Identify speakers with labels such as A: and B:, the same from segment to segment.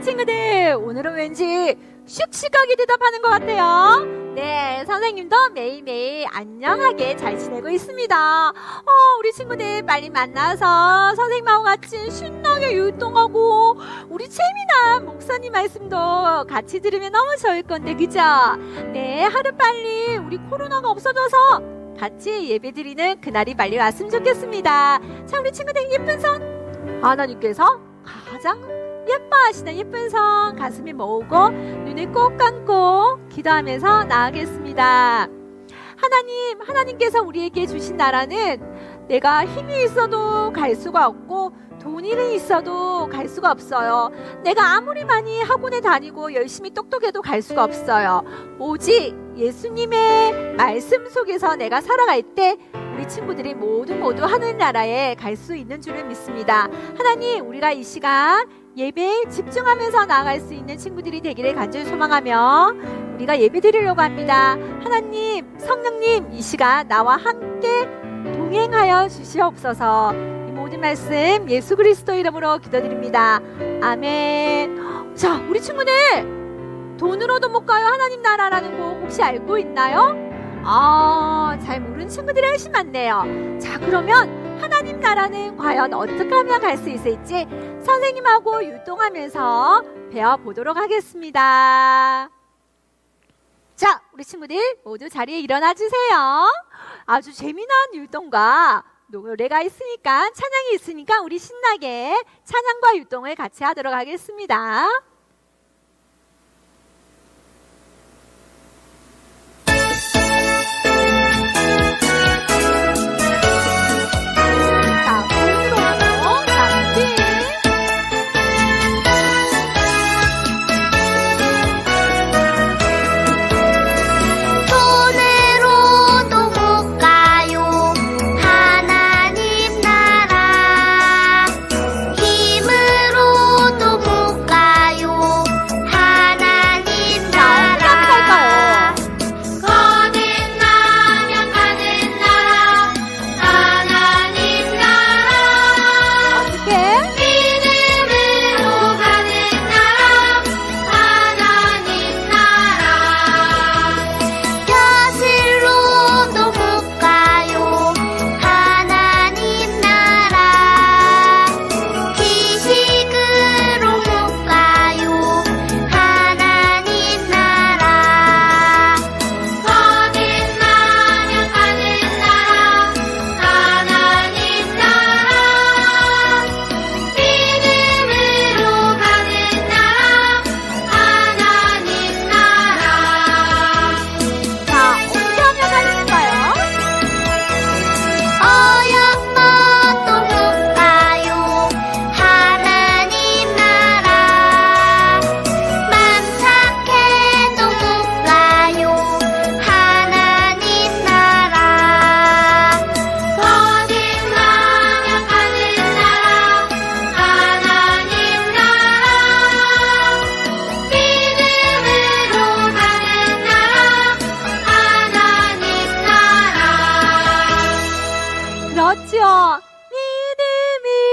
A: 우리 친구들, 오늘은 왠지 씩씩하게 대답하는 것 같아요. 네, 선생님도 매일매일 안녕하게 잘 지내고 있습니다. 우리 친구들 빨리 만나서 선생님하고 같이 신나게 율동하고 우리 재미난 목사님 말씀도 같이 들으면 너무 좋을 건데, 그죠? 네, 하루빨리 우리 코로나가 없어져서 같이 예배드리는 그날이 빨리 왔으면 좋겠습니다. 자, 우리 친구들 예쁜 손, 하나님께서 가장 예뻐하시는 예쁜 손 가슴에 모으고 눈을 꼭 감고 기도하면서 나아가겠습니다. 하나님께서 우리에게 주신 나라는 내가 힘이 있어도 갈 수가 없고 돈이 있어도 갈 수가 없어요. 내가 아무리 많이 학원에 다니고 열심히 똑똑해도 갈 수가 없어요. 오직 예수님의 말씀 속에서 내가 살아갈 때 우리 친구들이 모두 하늘나라에 갈 수 있는 줄을 믿습니다. 하나님, 우리가 이 시간 예배에 집중하면서 나아갈 수 있는 친구들이 되기를 간절히 소망하며 우리가 예배 드리려고 합니다. 하나님, 성령님, 이 시간 나와 함께 동행하여 주시옵소서. 이 모든 말씀 예수 그리스도 이름으로 기도드립니다. 아멘. 자, 우리 친구들, 돈으로도 못 가요 하나님 나라라는 거 혹시 알고 있나요? 잘 모르는 친구들이 훨씬 많네요. 자, 그러면 하나님 나라는 과연 어떻게 하면 갈 수 있을지 선생님하고 율동하면서 배워보도록 하겠습니다. 자, 우리 친구들 모두 자리에 일어나 주세요. 아주 재미난 율동과 노래가 있으니까, 찬양이 있으니까 우리 신나게 찬양과 율동을 같이 하도록 하겠습니다.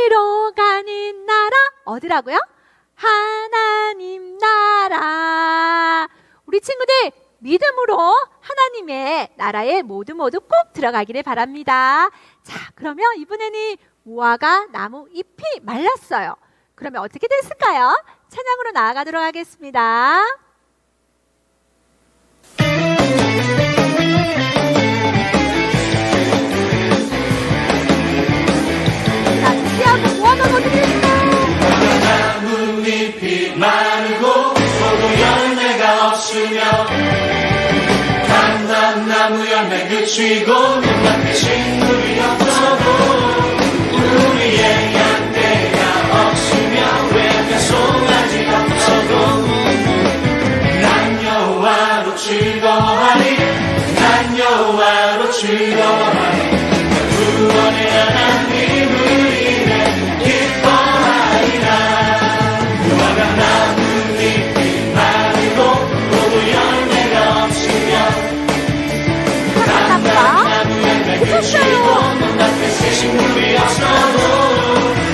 A: 믿음으로 가는 나라, 어디라고요? 하나님 나라. 우리 친구들, 믿음으로 하나님의 나라에 모두 꼭 들어가기를 바랍니다. 자, 그러면 이번에는 무화과 나무 잎이 말랐어요. 그러면 어떻게 됐을까요? 찬양으로 나아가도록 하겠습니다.
B: 나뭇잎이 마르고 소도 열매가 없으며 감람나무 열매 그치고 눈앞에 식물이 없어도 우리의 양떼가 없으며 외가 송아지가 없어도 난 여호와로 즐거워하리, 난 여호와로 즐거워하리. 구원의 하나님을 인해 기뻐하리라. 무화과 나뭇잎이 마르고 포도 열매가 없으며 감람나무 열매 그치고 눈앞에 새 식물이 없어도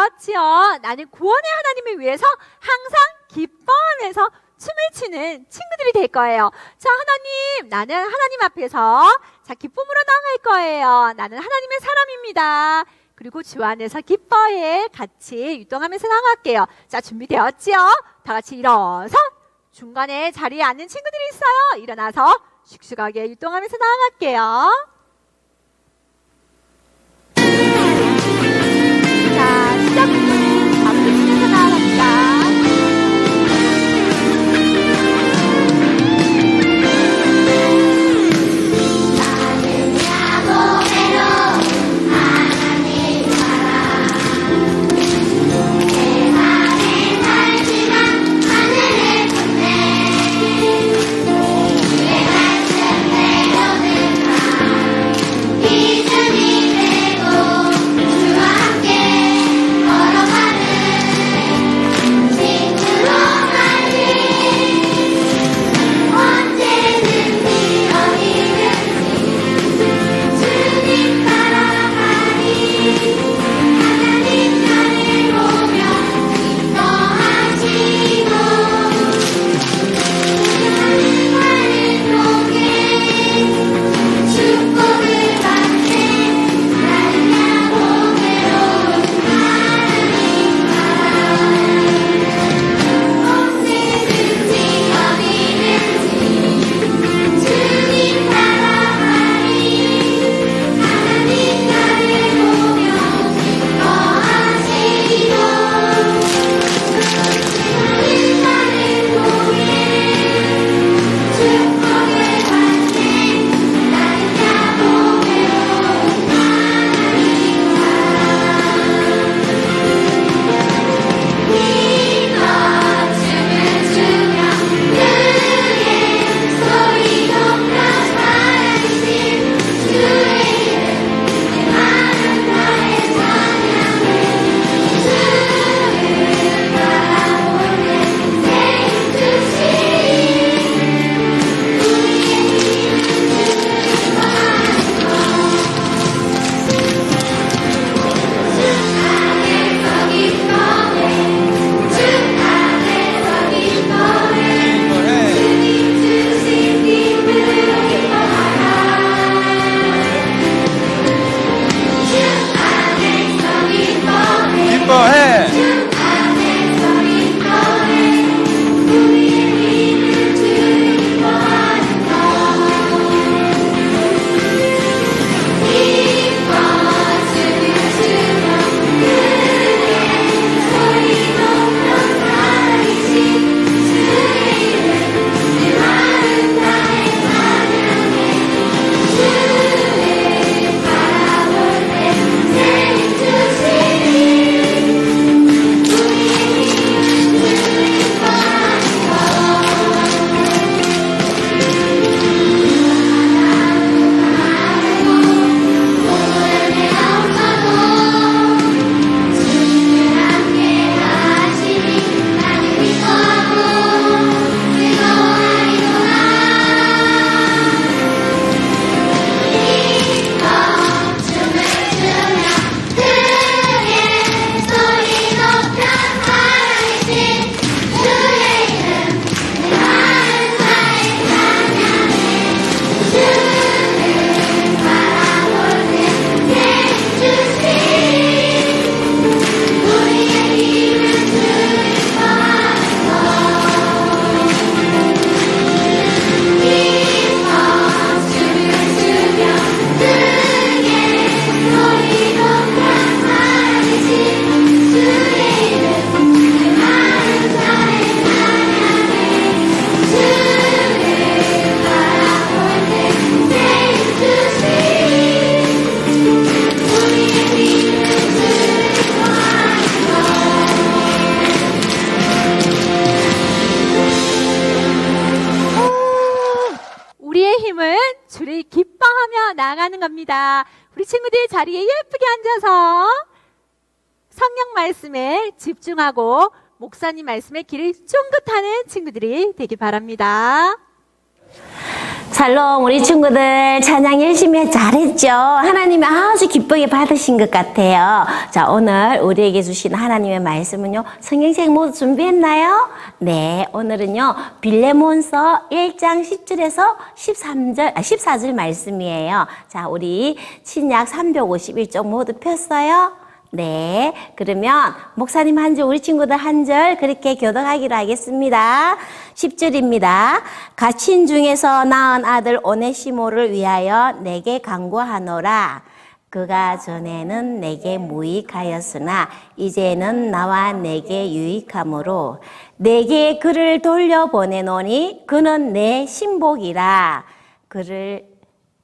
A: 준비되었지요? 나는 구원의 하나님을 위해서 항상 기뻐하면서 춤을 추는 친구들이 될 거예요. 자, 하나님, 나는 하나님 앞에서 자, 기쁨으로 나갈 거예요. 나는 하나님의 사람입니다. 그리고 주 안에서 기뻐해 같이 유동하면서 나갈게요. 자, 준비되었지요? 다 같이 일어서 중간에 자리에 앉는 친구들이 있어요. 일어나서 슉슉하게 유동하면서 나갈게요. 자, 시작부터 박수 치면서 나아갑니다. 나아가는 겁니다. 우리 친구들 자리에 예쁘게 앉아서 성경 말씀에 집중하고 목사님 말씀에 귀를 쫑긋하는 친구들이 되길 바랍니다.
C: 샬롬, 우리 친구들 찬양 열심히 잘했죠? 하나님이 아주 기쁘게 받으신 것 같아요. 자, 오늘 우리에게 주신 하나님의 말씀은요, 성경책 모두 준비했나요? 네, 오늘은요, 빌레몬서 1장 10절에서 14절 말씀이에요. 자, 우리 신약 351쪽 모두 폈어요? 네, 그러면 목사님 한 절, 우리 친구들 한 절 그렇게 교독하기로 하겠습니다. 10절입니다. 갇힌 중에서 낳은 아들 오네시모를 위하여 내게 간구하노라. 그가 전에는 내게 무익하였으나 이제는 나와 내게 유익함으로 내게 그를 돌려보내노니 그는 내 신복이라.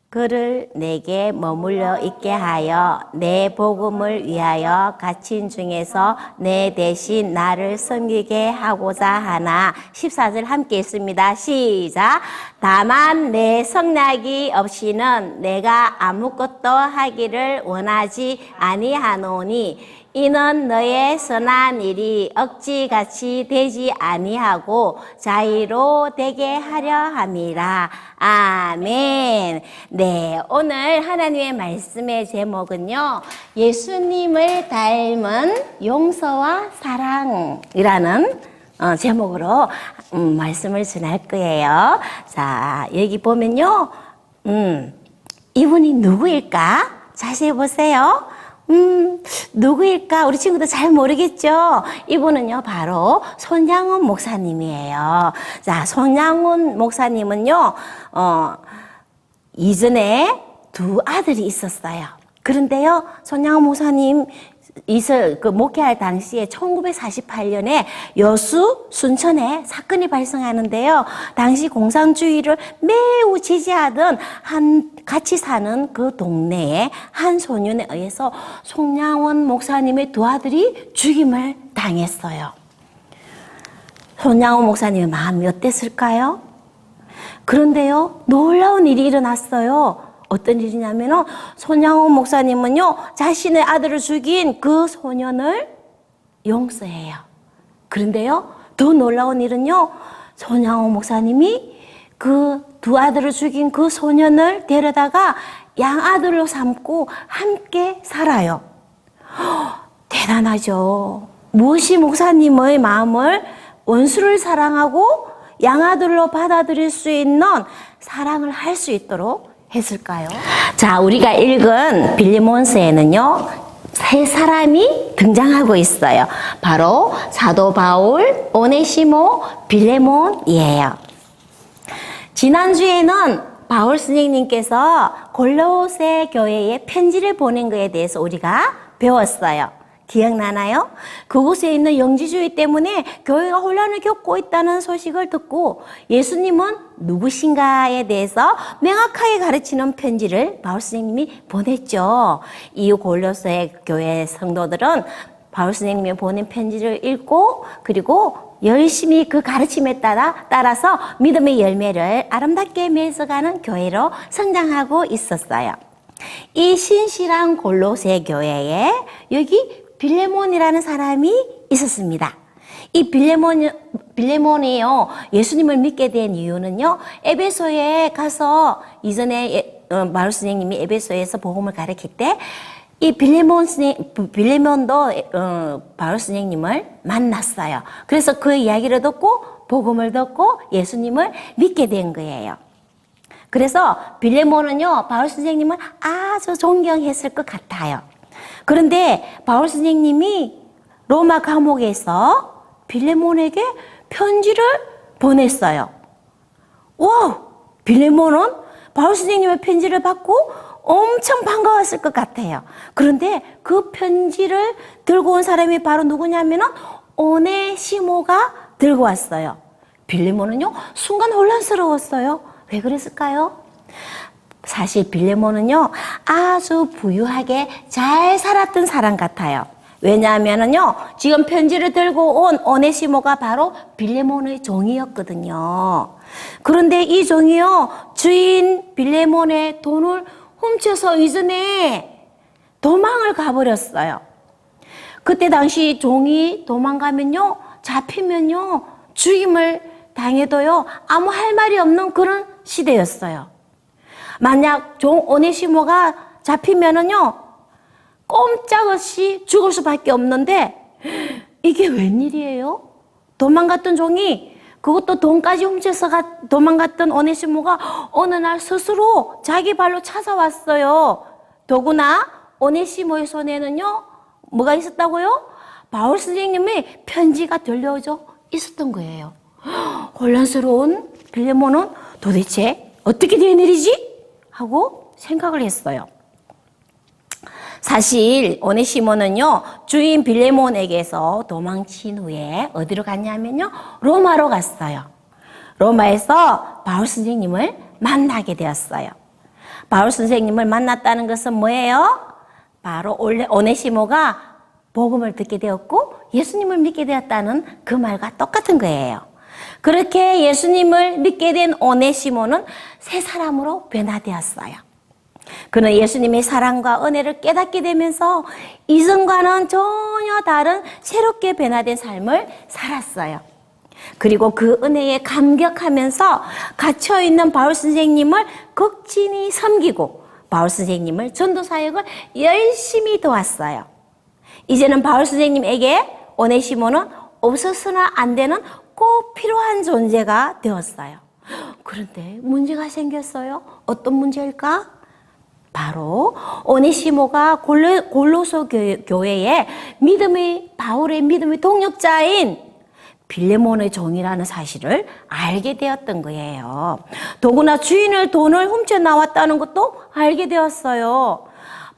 C: 그를 내게 머물러 있게 하여 내 복음을 위하여 갇힌 중에서 내 대신 나를 섬기게 하고자 하나. 14절 함께 있습니다. 시작. 다만 내 성낙이 없이는 내가 아무것도 하기를 원하지 아니하노니 이는 너의 선한 일이 억지같이 되지 아니하고 자의로 되게 하려 함이라. 아멘. 네, 오늘 하나님의 말씀의 제목은요, 예수님을 닮은 용서와 사랑이라는 제목으로 말씀을 전할 거예요. 자, 여기 보면요, 이분이 누구일까? 자세히 보세요. 누구일까? 우리 친구들 잘 모르겠죠? 이분은요, 바로 손양훈 목사님이에요. 자, 손양훈 목사님은요, 이전에 두 아들이 있었어요. 그런데요, 손양훈 목사님 목회할 당시에 1948년에 여수 순천에 사건이 발생하는데요. 당시 공산주의를 매우 지지하던 같이 사는 그 동네에 한 소년에 의해서 손양원 목사님의 두 아들이 죽임을 당했어요. 손양원 목사님의 마음이 어땠을까요? 그런데요, 놀라운 일이 일어났어요. 어떤 일이냐면은 손양원 목사님은요, 자신의 아들을 죽인 그 소년을 용서해요. 그런데요, 더 놀라운 일은요, 손양원 목사님이 그 두 아들을 죽인 그 소년을 데려다가 양아들로 삼고 함께 살아요. 대단하죠. 무엇이 목사님의 마음을 원수를 사랑하고 양아들로 받아들일 수 있는 사랑을 할 수 있도록 했을까요? 자, 우리가 읽은 빌레몬서에는요, 세 사람이 등장하고 있어요. 바로 사도 바울, 오네시모, 빌레몬이에요. 지난주에는 바울 선생님께서 골로새 교회에 편지를 보낸 것에 대해서 우리가 배웠어요. 기억나나요? 그곳에 있는 영지주의 때문에 교회가 혼란을 겪고 있다는 소식을 듣고 예수님은 누구신가에 대해서 명확하게 가르치는 편지를 바울 선생님이 보냈죠. 이후 골로새 교회 성도들은 바울 선생님이 보낸 편지를 읽고 그리고 열심히 그 가르침에 따라서 믿음의 열매를 아름답게 맺어가는 교회로 성장하고 있었어요. 이 신실한 골로새 교회에 여기 빌레몬이라는 사람이 있었습니다. 이 빌레몬이요, 예수님을 믿게 된 이유는요, 에베소에 가서 이전에 바울 선생님이 에베소에서 복음을 가르칠 때 이 빌레몬도 바울 선생님을 만났어요. 그래서 그 이야기를 듣고 복음을 듣고 예수님을 믿게 된 거예요. 그래서 빌레몬은요, 바울 선생님을 아주 존경했을 것 같아요. 그런데 바울 선생님이 로마 감옥에서 빌레몬에게 편지를 보냈어요. 와, 빌레몬은 바울 선생님의 편지를 받고 엄청 반가웠을 것 같아요. 그런데 그 편지를 들고 온 사람이 바로 누구냐면은 오네시모가 들고 왔어요. 빌레몬은요, 순간 혼란스러웠어요. 왜 그랬을까요? 사실 빌레몬은요, 아주 부유하게 잘 살았던 사람 같아요. 왜냐하면은요, 지금 편지를 들고 온 오네시모가 바로 빌레몬의 종이었거든요. 그런데 이 종이요, 주인 빌레몬의 돈을 훔쳐서 이전에 도망을 가버렸어요. 그때 당시 종이 도망가면요, 잡히면요, 죽임을 당해도요, 아무 할 말이 없는 그런 시대였어요. 만약 종 오네시모가 잡히면은요, 꼼짝없이 죽을 수밖에 없는데, 이게 웬일이에요? 도망갔던 종이, 그것도 돈까지 훔쳐서 도망갔던 오네시모가 어느 날 스스로 자기 발로 찾아왔어요. 더구나 오네시모의 손에는요, 뭐가 있었다고요? 바울 선생님의 편지가 들려져 있었던 거예요. 혼란스러운 빌레몬은 도대체 어떻게 된 일이지? 하고 생각을 했어요. 사실 오네시모는요, 주인 빌레몬에게서 도망친 후에 어디로 갔냐면요, 로마로 갔어요. 로마에서 바울 선생님을 만나게 되었어요. 바울 선생님을 만났다는 것은 뭐예요? 바로 오네시모가 복음을 듣게 되었고 예수님을 믿게 되었다는 그 말과 똑같은 거예요. 그렇게 예수님을 믿게 된 오네시모는 새 사람으로 변화되었어요. 그는 예수님의 사랑과 은혜를 깨닫게 되면서 이전과는 전혀 다른 새롭게 변화된 삶을 살았어요. 그리고 그 은혜에 감격하면서 갇혀있는 바울 선생님을 극진히 섬기고 바울 선생님을 전도 사역을 열심히 도왔어요. 이제는 바울 선생님에게 오네시모는 없어서는 안 되는 꼭 필요한 존재가 되었어요. 그런데 문제가 생겼어요. 어떤 문제일까? 바로 오네시모가 골로새 교회의 바울의 믿음의 동역자인 빌레몬의 종이라는 사실을 알게 되었던 거예요. 더구나 주인을 돈을 훔쳐 나왔다는 것도 알게 되었어요.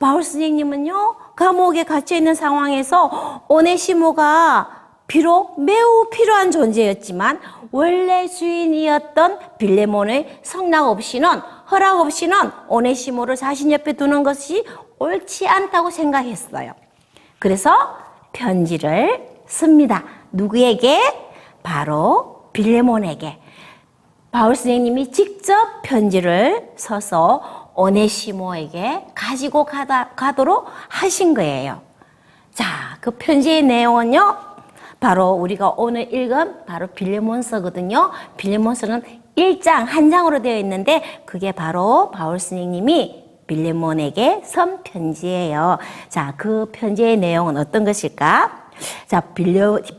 C: 바울 선생님은요, 감옥에 갇혀 있는 상황에서 오네시모가 비록 매우 필요한 존재였지만 원래 주인이었던 빌레몬의 허락 없이는 오네시모를 자신 옆에 두는 것이 옳지 않다고 생각했어요. 그래서 편지를 씁니다. 누구에게? 바로 빌레몬에게. 바울 선생님이 직접 편지를 써서 오네시모에게 가지고 가도록 하신 거예요. 자, 그 편지의 내용은요, 바로 우리가 오늘 읽은 바로 빌레몬서거든요. 빌레몬서는 1장, 한 장으로 되어 있는데 그게 바로 바울 선생님이 빌레몬에게 쓴 편지예요. 자, 그 편지의 내용은 어떤 것일까? 자,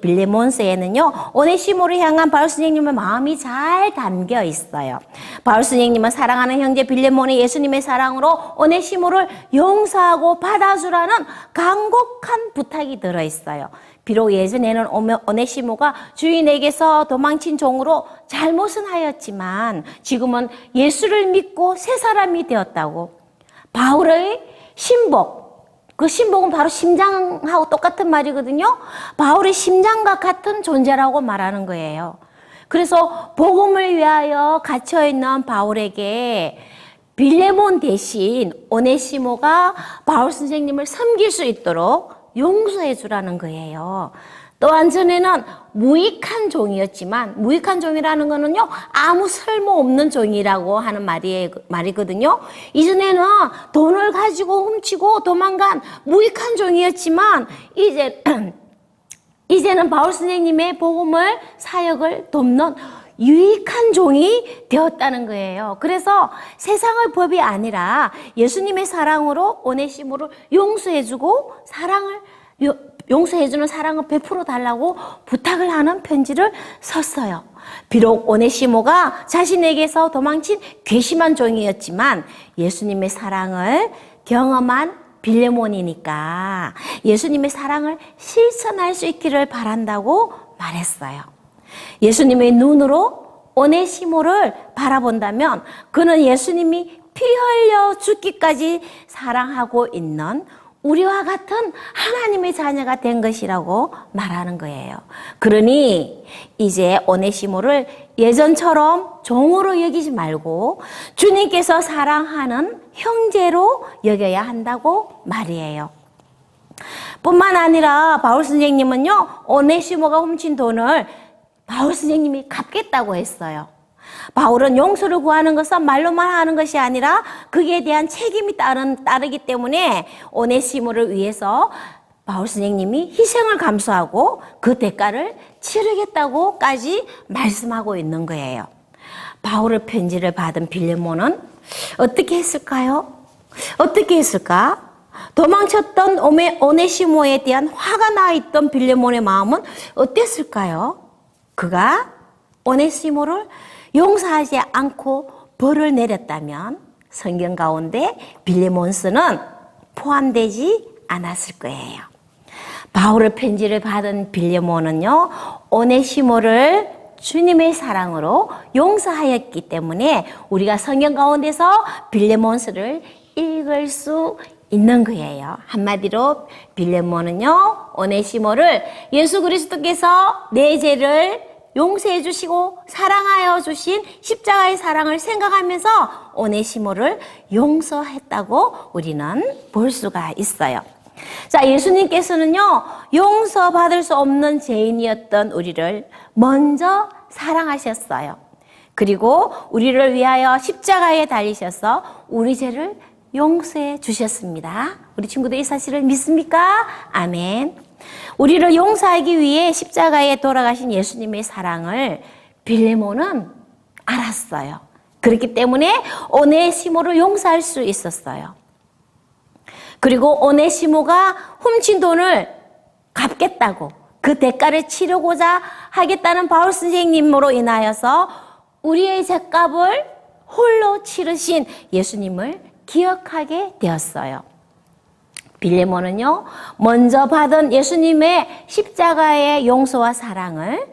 C: 빌레몬서에는요, 오네시모를 향한 바울 선생님의 마음이 잘 담겨 있어요. 바울 선생님은 사랑하는 형제 빌레몬이 예수님의 사랑으로 오네시모를 용서하고 받아주라는 간곡한 부탁이 들어있어요. 비록 예전에는 오네시모가 주인에게서 도망친 종으로 잘못은 하였지만 지금은 예수를 믿고 새 사람이 되었다고. 바울의 신복, 그 신복은 바로 심장하고 똑같은 말이거든요. 바울의 심장과 같은 존재라고 말하는 거예요. 그래서 복음을 위하여 갇혀있는 바울에게 빌레몬 대신 오네시모가 바울 선생님을 섬길 수 있도록 용서해 주라는 거예요. 또한 전에는 무익한 종이었지만, 무익한 종이라는 거는요, 아무 쓸모없는 종이라고 하는 말이거든요. 이전에는 돈을 가지고 훔치고 도망간 무익한 종이었지만, 이제는 바울 선생님의 복음을, 사역을 돕는 유익한 종이 되었다는 거예요. 그래서 세상의 법이 아니라 예수님의 사랑으로 오네시모를 용서해주고 용서해주는 사랑을 베풀어 달라고 부탁을 하는 편지를 썼어요. 비록 오네시모가 자신에게서 도망친 괘씸한 종이었지만 예수님의 사랑을 경험한 빌레몬이니까 예수님의 사랑을 실천할 수 있기를 바란다고 말했어요. 예수님의 눈으로 오네시모를 바라본다면 그는 예수님이 피 흘려 죽기까지 사랑하고 있는 우리와 같은 하나님의 자녀가 된 것이라고 말하는 거예요. 그러니 이제 오네시모를 예전처럼 종으로 여기지 말고 주님께서 사랑하는 형제로 여겨야 한다고 말이에요. 뿐만 아니라 바울 선생님은요, 오네시모가 훔친 돈을 바울 선생님이 갚겠다고 했어요. 바울은 용서를 구하는 것은 말로만 하는 것이 아니라 그에 대한 책임이 따르기 때문에 오네시모를 위해서 바울 선생님이 희생을 감수하고 그 대가를 치르겠다고까지 말씀하고 있는 거예요. 바울의 편지를 받은 빌레몬은 어떻게 했을까요? 어떻게 했을까? 도망쳤던 오네시모에 대한 화가 나 있던 빌레몬의 마음은 어땠을까요? 그가 오네시모를 용서하지 않고 벌을 내렸다면 성경 가운데 빌레몬스는 포함되지 않았을 거예요. 바울의 편지를 받은 빌레몬은요, 오네시모를 주님의 사랑으로 용서하였기 때문에 우리가 성경 가운데서 빌레몬스를 읽을 수 있는 거예요. 한마디로 빌레몬은요, 오네시모를 예수 그리스도께서 내 죄를 용서해 주시고 사랑하여 주신 십자가의 사랑을 생각하면서 오네시모를 용서했다고 우리는 볼 수가 있어요. 자, 예수님께서는요, 용서받을 수 없는 죄인이었던 우리를 먼저 사랑하셨어요. 그리고 우리를 위하여 십자가에 달리셔서 우리 죄를 용서해 주셨습니다. 우리 친구들 이 사실을 믿습니까? 아멘. 우리를 용서하기 위해 십자가에 돌아가신 예수님의 사랑을 빌레몬은 알았어요. 그렇기 때문에 오네시모를 용서할 수 있었어요. 그리고 오네시모가 훔친 돈을 갚겠다고 그 대가를 치르고자 하겠다는 바울 선생님으로 인하여서 우리의 죗값을 홀로 치르신 예수님을 기억하게 되었어요. 빌레몬은요, 먼저 받은 예수님의 십자가의 용서와 사랑을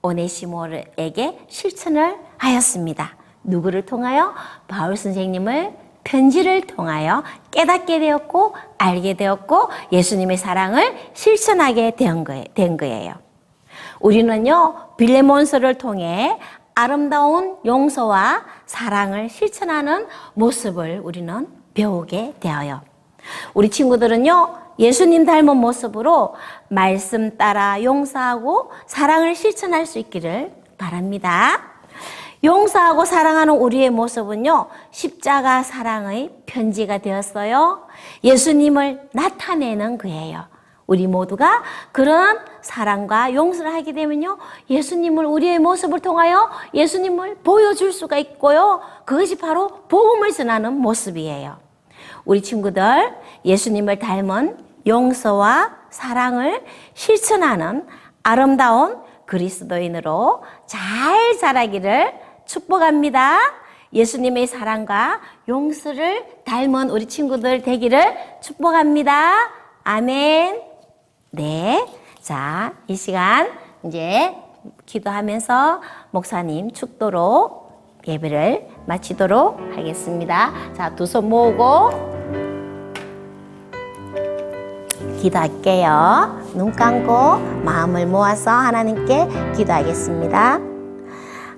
C: 오네시모에게 실천을 하였습니다. 누구를 통하여? 바울 선생님을 편지를 통하여 깨닫게 되었고 알게 되었고 예수님의 사랑을 실천하게 된 거예요. 우리는요, 빌레몬서를 통해 아름다운 용서와 사랑을 실천하는 모습을 우리는 배우게 되어요. 우리 친구들은요, 예수님 닮은 모습으로 말씀 따라 용서하고 사랑을 실천할 수 있기를 바랍니다. 용서하고 사랑하는 우리의 모습은요, 십자가 사랑의 편지가 되었어요. 예수님을 나타내는 거예요. 우리 모두가 그런 사랑과 용서를 하게 되면요, 예수님을 우리의 모습을 통하여 예수님을 보여줄 수가 있고요. 그것이 바로 복음을 전하는 모습이에요. 우리 친구들, 예수님을 닮은 용서와 사랑을 실천하는 아름다운 그리스도인으로 잘 자라기를 축복합니다. 예수님의 사랑과 용서를 닮은 우리 친구들 되기를 축복합니다. 아멘. 네. 자, 이 시간 이제 기도하면서 목사님 축도로 예배를 마치도록 하겠습니다. 자, 두 손 모으고 기도할게요. 눈 감고 마음을 모아서 하나님께 기도하겠습니다.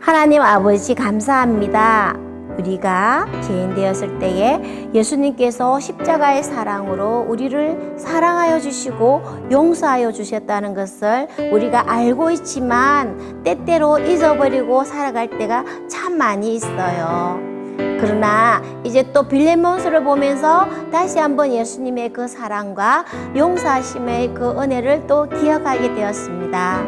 C: 하나님 아버지 감사합니다. 우리가 죄인 되었을 때에 예수님께서 십자가의 사랑으로 우리를 사랑하여 주시고 용서하여 주셨다는 것을 우리가 알고 있지만 때때로 잊어버리고 살아갈 때가 참 많이 있어요. 그러나 이제 또 빌레몬서를 보면서 다시 한번 예수님의 그 사랑과 용서하심의 그 은혜를 또 기억하게 되었습니다.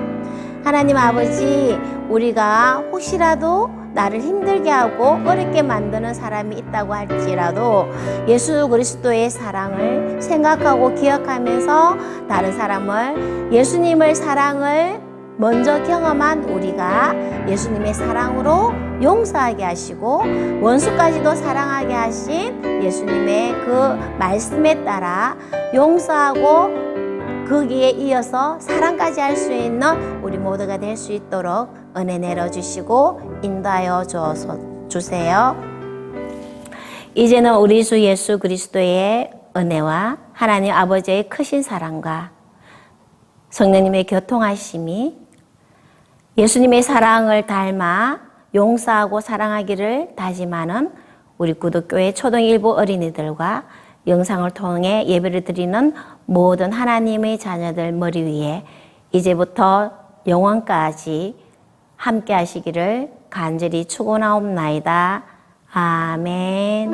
C: 하나님 아버지, 우리가 혹시라도 나를 힘들게 하고 어렵게 만드는 사람이 있다고 할지라도 예수 그리스도의 사랑을 생각하고 기억하면서 다른 사람을 예수님의 사랑을 먼저 경험한 우리가 예수님의 사랑으로 용서하게 하시고 원수까지도 사랑하게 하신 예수님의 그 말씀에 따라 용서하고 거기에 이어서 사랑까지 할 수 있는 우리 모두가 될 수 있도록 은혜 내려주시고 인도하여 주세요. 이제는 우리 주 예수 그리스도의 은혜와 하나님 아버지의 크신 사랑과 성령님의 교통하심이 예수님의 사랑을 닮아 용서하고 사랑하기를 다짐하는 우리 구독교회 초등일부 어린이들과 영상을 통해 예배를 드리는 모든 하나님의 자녀들 머리 위에 이제부터 영원까지 함께 하시기를 간절히 축원하옵나이다. 아멘.